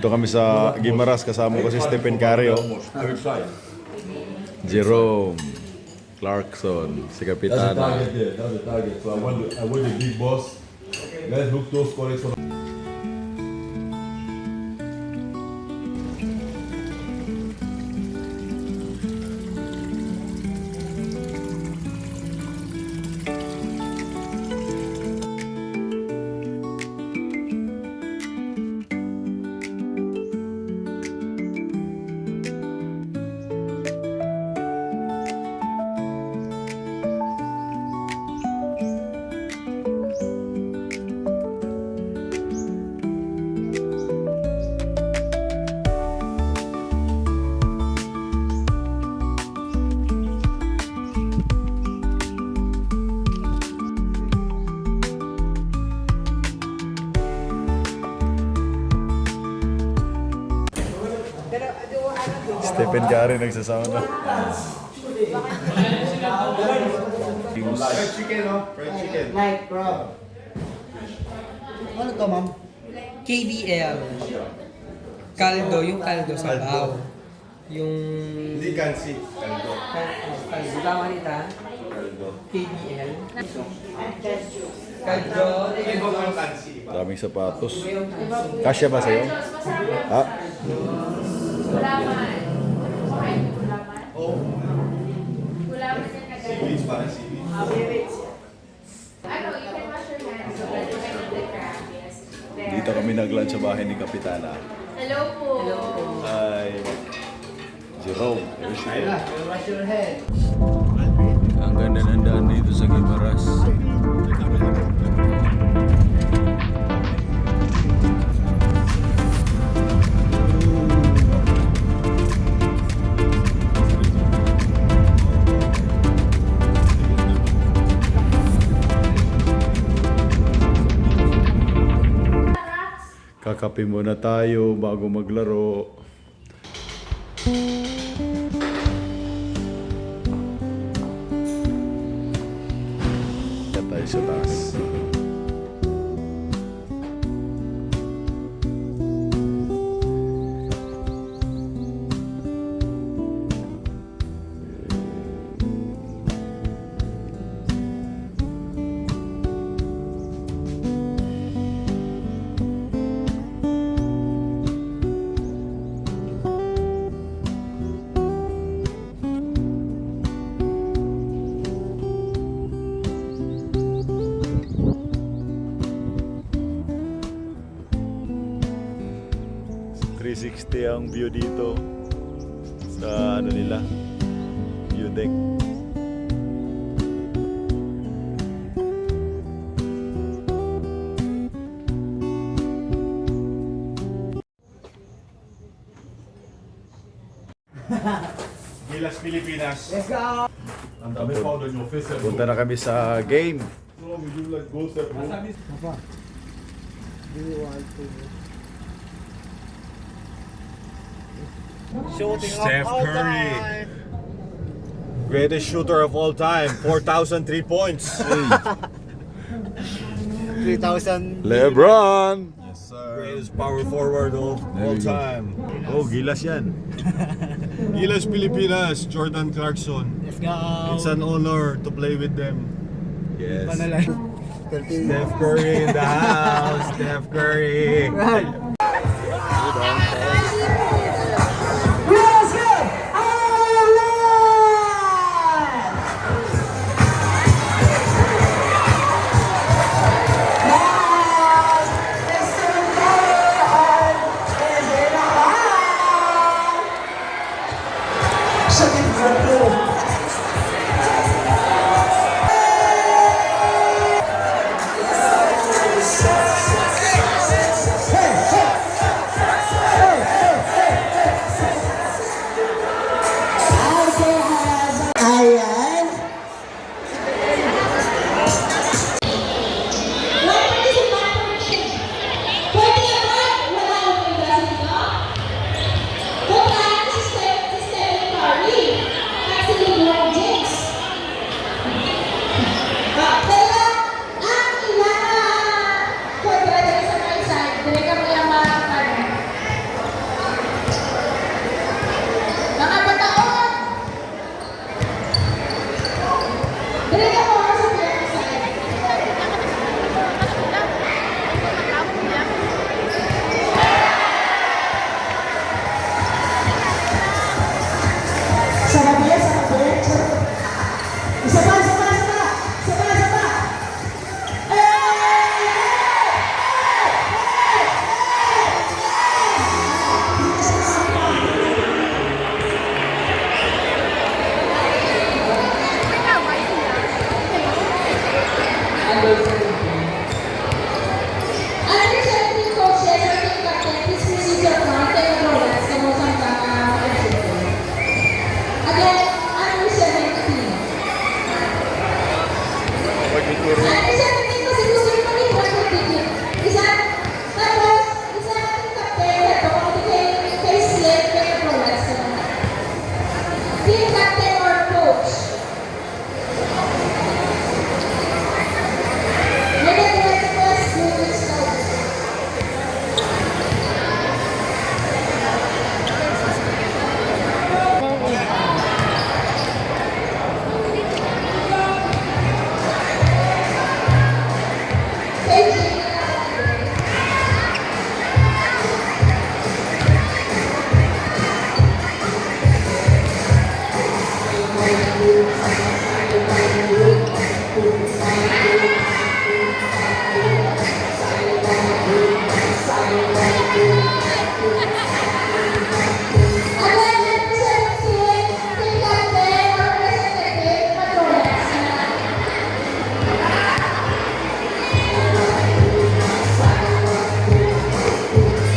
Ito kami sa Guimaras, kasama ko si Stephen Curry, Jerome, Clarkson, si Kapitana. That's the target. So I want the big boss. Let's look those corrects for. Stephen Curry nagsasauna. Fried chicken, no? Fried chicken. Like, bro. Ano to, ma'am? KDL. Kaldo, yung kaldo sa baw. Yung... Hindi kansi. Kaldo. Kaldo. Tama nita? Kaldo. KDL. Kaldo. Iba ko yung kansi. Daming sapatos. Kasya ba sa'yo? Ha? Gulaman. Okay, gulaman. Oh. Gulaman yung kagaya. Seaweeds para seaweeds. Ano, you can wash your hands so that you can eat the crab. Yes. There. Dito kami nag-lunch sa bahay ni Kapitana. Hello po. Hello po. Hi. Jerome. There's Jerome. Wash your head. Ang ganda ng daan dito sa Guimaras. Kakape muna tayo bago maglaro. Kaya tayo sa taas. Ang view dito sa ano nila, view deck. Gilas Pilipinas. Let's go! Ang dami powder nyo. Face and Punta na kami sa game. So we do like goal set, bro. Papa. Do you want to... Shooting Steph of all Curry. time. Greatest shooter of all time. 4,003 points. 3,000. LeBron. Yes, sir. Greatest power forward of all time. Oh, gilas yan. Gilas Pilipinas, Jordan Clarkson. Let's go! It's an honor to play with them. Yes. Steph Curry in the house. Steph Curry. Hey!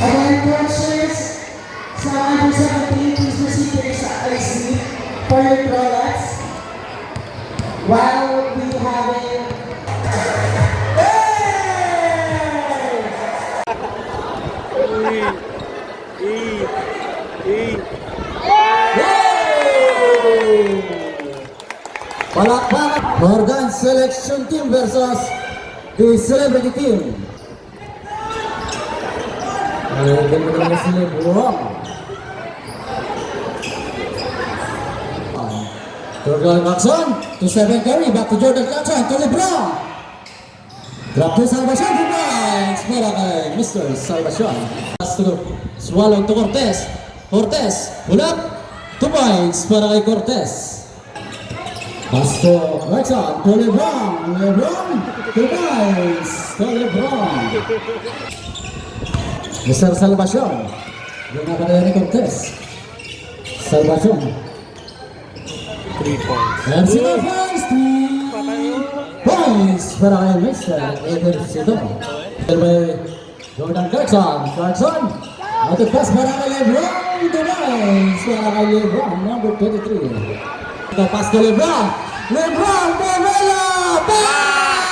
Again, coaches, sa under 17, please proceed to IC for your products. While we having Palakpakan Morgan Selection Team versus the Celebrity Team. Ganda na sila buwang. Jordan Clarkson to Stephen Curry, back to Jordan Clarkson to LeBron. Drop to Salvacion, good points para kay Mr. Salvacion. Pass to Swallow to Cortez. Cortez, pull up, 2 points para kay Cortez. Pass to Clarkson to LeBron. LeBron, 2 points to LeBron. Mr. Salvacion, yung nakadaya ni Cortez. Salvacion. 3 points. And sino first, 3 points para kay Mr. Edercito. By Jordan Clarkson. Clarkson, out of pass para kay LeBron. 2 points para kay LeBron, number 23. Ito pass to LeBron. LeBron, develop! Bang!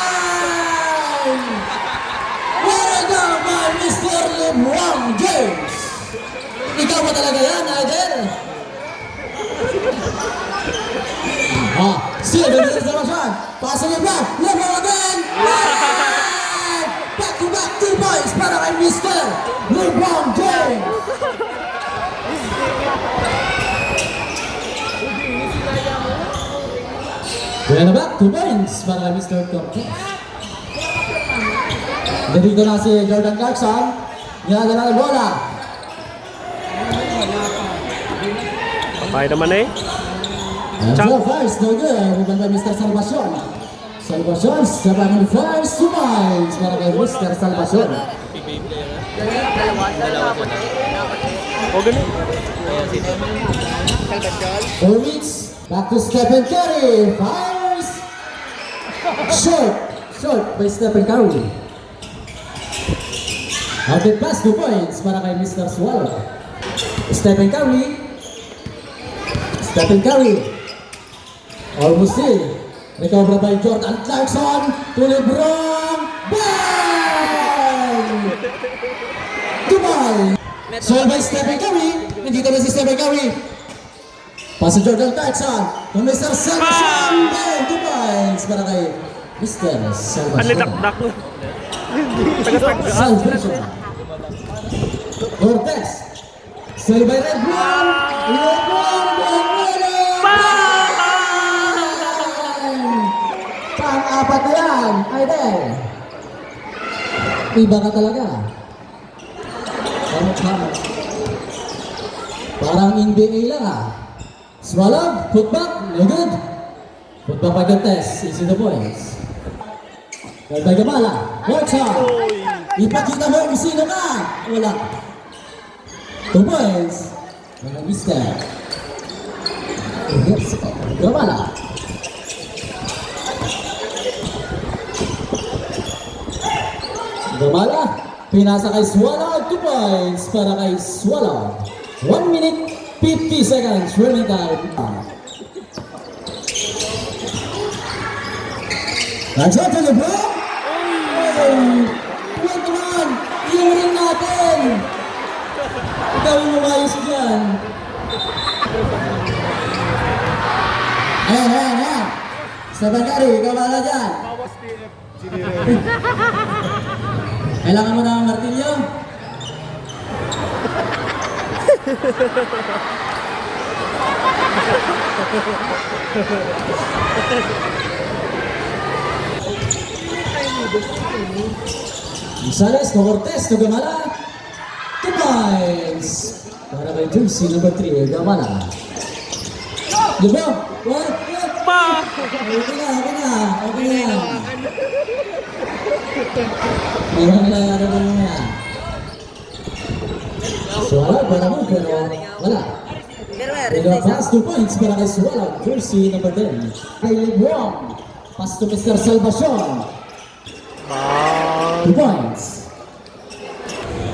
What a goal by Mr. LeBron James! Ikaw ba talaga yan, Idol? Still, there's the Salvacion. Pass to LeBron. LeBron again! Bang! Back-to-back 2 points para kay Mr. LeBron James! Kaya na back, 2 points para kay Mr. Cortez. Dito na si Jordan Clarkson. Nilaga na ang bola. Patay naman eh. And so first, no good. Rebound by Mr. Salvacion. Salvacion, step back on first, 2 points para kay Mr. Salvacion. O ganun. 4 weeks, back to Stephen Curry. Fires. Short by Stephen Curry. Outlet pass, 2 points para kay Mr. Swallow. Stephen Curry. Almost still. Recover by Jordan Clarkson to LeBron. Bang! 2 points. Solved by Stephen Curry. Nandito na si Stephen Curry. Pass to Jordan Clarkson to Mr. Salvacion. Bang! 2 points para kay Mr. Ano Salvacion. dakdak mo? Salvation. Cortez. Still by LeBron. Pang-apat na yan. Idol. Iba ka talaga. Parang NBA lang ah. Swallow. Putback. No good. Putback by Cortez. Easy the points. By Gamala. Works hard. Ipakita mo kung sino ka. Wala. 2 points. Mga mister. Gamala. Gamala. Pinasa kay Swallow. 2 points para kay Swallow. 1 minute 50 seconds running time. Nandiyan to LeBron. Huwag naman. Iurin natin. Gawin mo ayos dyan. Ayan. Stephen Curry, ikaw wala dyan. Kailangan mo na ang martilyo? Gonzales to Cortez to Gamala. 2 points para kay jersey number 3, Gamala. Diba? What? Okay na. Meron na ano ba yan? Swallow para mo pero wala. Pero pass 2 points para kay Swallow. Jersey number 10. Kay Lebron. Pass to Mr. Salvacion. 2 points.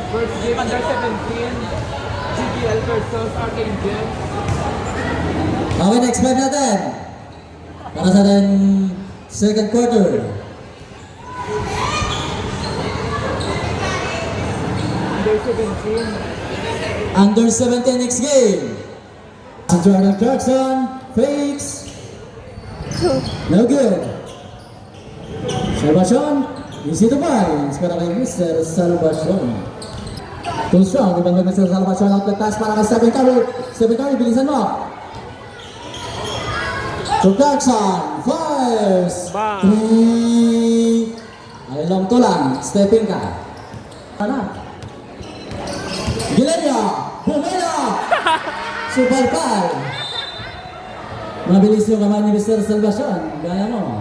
First game under 17, GPL versus Archangel. Okay, next five natin. Para sa ating second quarter. Under 17, Under 17 next game. Si Jordan Clarkson fakes. No good. Salvacion. Easy to points para kay Mr. Salvacion. Too strong. Ibang Mr. Salvacion outlet pass para kay Stephen Curry. Stephen Curry, bilisan mo. So Clarkson fires. 3. Ay long to lang. Stepping ka. Ano? Gilelia. Bumela. Super foul. Mabilis yung kamay ni Mr. Salvacion. Gaya mo.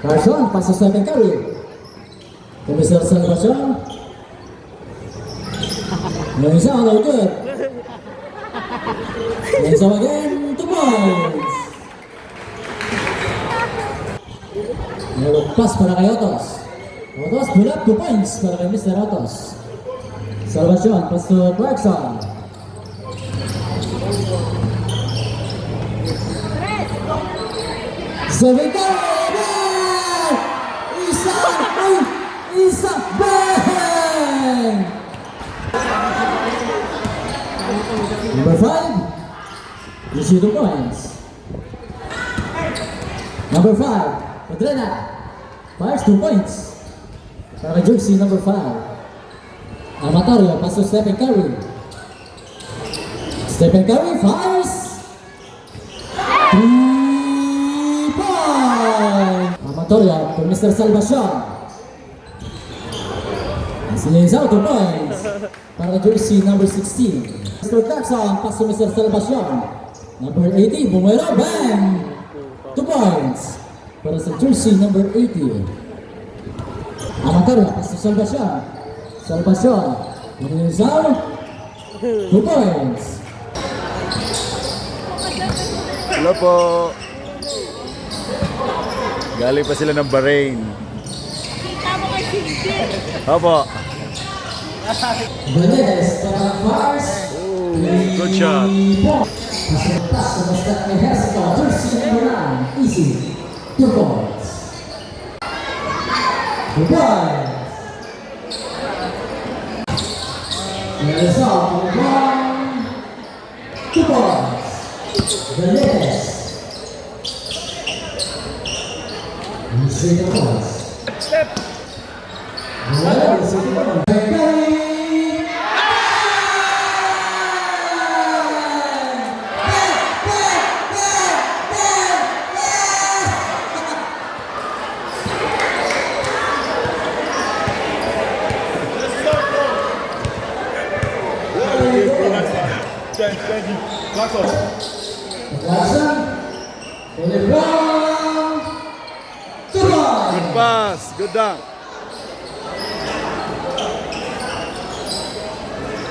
Carson, pass to Stephen Curry. To Mr. Salvacion. Yung isa, no good. Yung isa again, 2 points. Yung pass para kay Otos. Otos, pull up 2 points para kay Mr. Otos. Salvacion, pass to Clarkson. Stephen Curry! Isa! Bang! Number 5, you see 2 points. Number 5, Padrena, fires 2 points. Para jersey number 5. Amatorio, pass to Stephen Curry. Stephen Curry fires 3 points. Amatorio to Mr. Salvacion. Sinisa 2 points. Para jersey number 16. Mr. Clarkson, pass to Mr. Salvacion. Number 80, Bumero, bang! 2 points. Para sa jersey number 80. Amatorio, pass to Salvacion. Salvacion. Sinisa 2 points. Hello po. Galing pa sila ng Bahrain. Opo. Benedes para Fars. Good shot. Pass to Mr. Mexico, jersey number 9. Easy. 2 points. 2 points. Result, 2 points. Benedes. Easy 2 points. Step. Wala, easy 2 points. Clarkson, LeBron, 2 points. Good pass. Good dunk.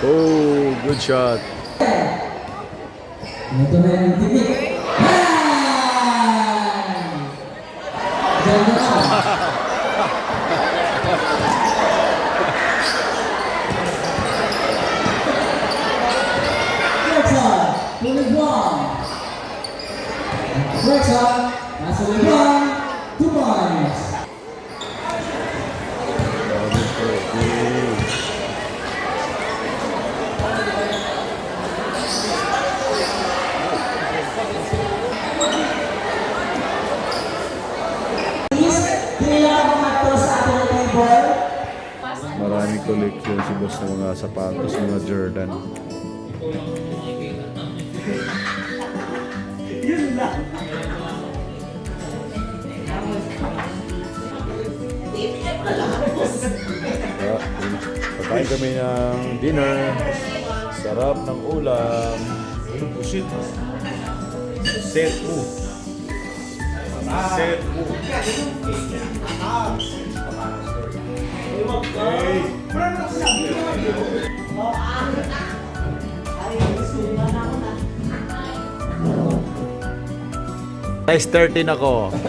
Oh, good shot. Ito na yung titik. Bang! Ganda na. Clarkson, to LeBron. Clarkson, nasa LeBron, 2 points. Maraming koleksyon si boss ng mga sapatos, mga Jordan. Pagkain kami ng dinner. Sarap ng ulam. Pusit. Setu. Setu. Size 13 ako. Size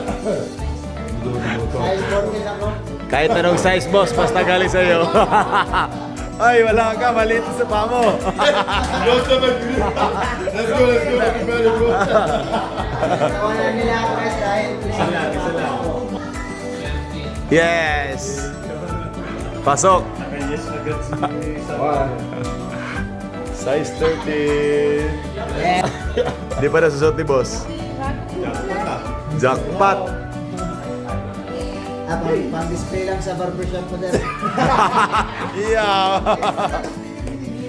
14 ako. Kahit anong size, boss, basta galing sa'yo. Ay, wala ka, maliit sa pamo. Let's go. Let's go. Everybody go. Tawanan nila ako guys dahil Yes! Pasok! Size 13. Di pa nasusot ni boss. Jackpot! pang-display lang sa barbershop ko din. Yeah!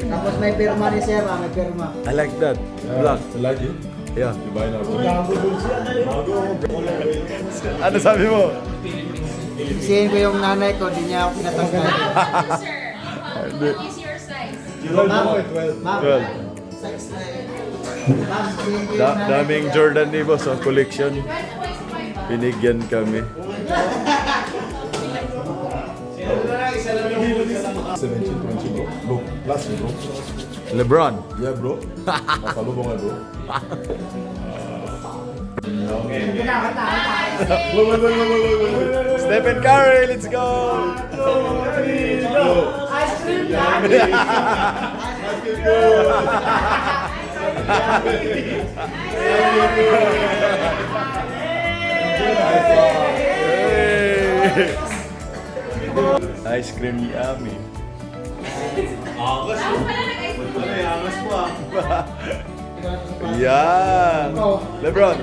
Tapos may pirma ni Sir, may pirma. I like that. Black. You like it? Yeah. You buy now. Ano sabi mo? Isihin ko yung nanay ko, di niya ako pinatanggal. Sir, what is your size? Ma'am, Well, ma'am, isihin ko yung nanay ko. daming Jordan ni boss ang collection. Binigyan kami. 17, 20 bro. Bro, last year bro. LeBron. Yeah bro. Pasalubong bro. Stephen Curry, let's go! Hey! Ice cream ni Ami. Yan! LeBron!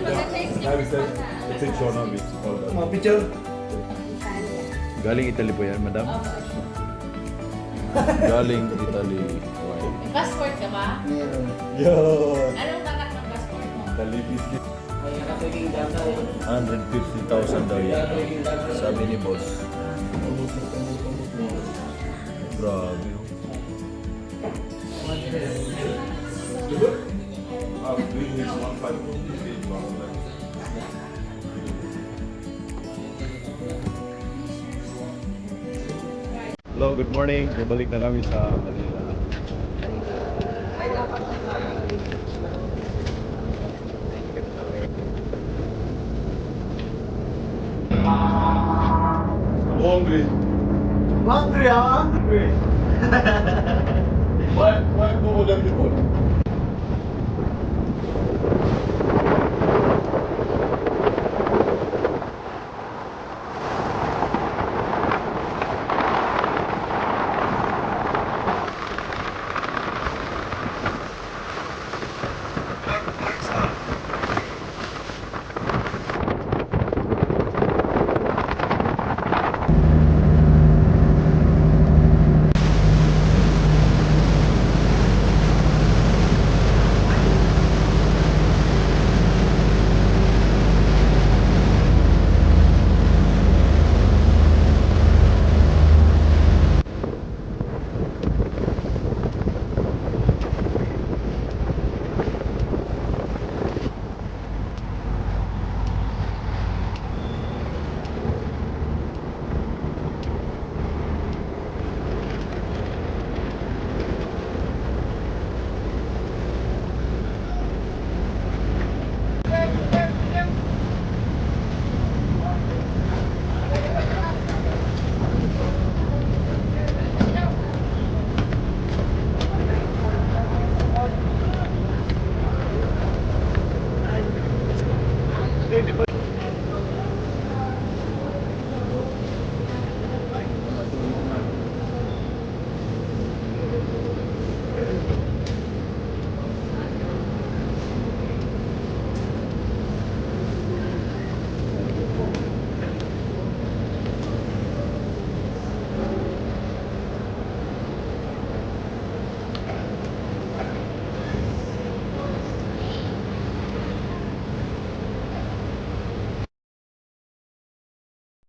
It's in Shona Beach. Galing Italy po yan, madam? Galing Italy. May passport ka ba? Meron. Anong tatak ng passport mo? Talibis. 150,000 daw yan. Sabi ni boss. Grabe. Hello, good morning. Babalik na kami sa Manila. Hungry. Hungry, ah? Hungry. Why go with them before?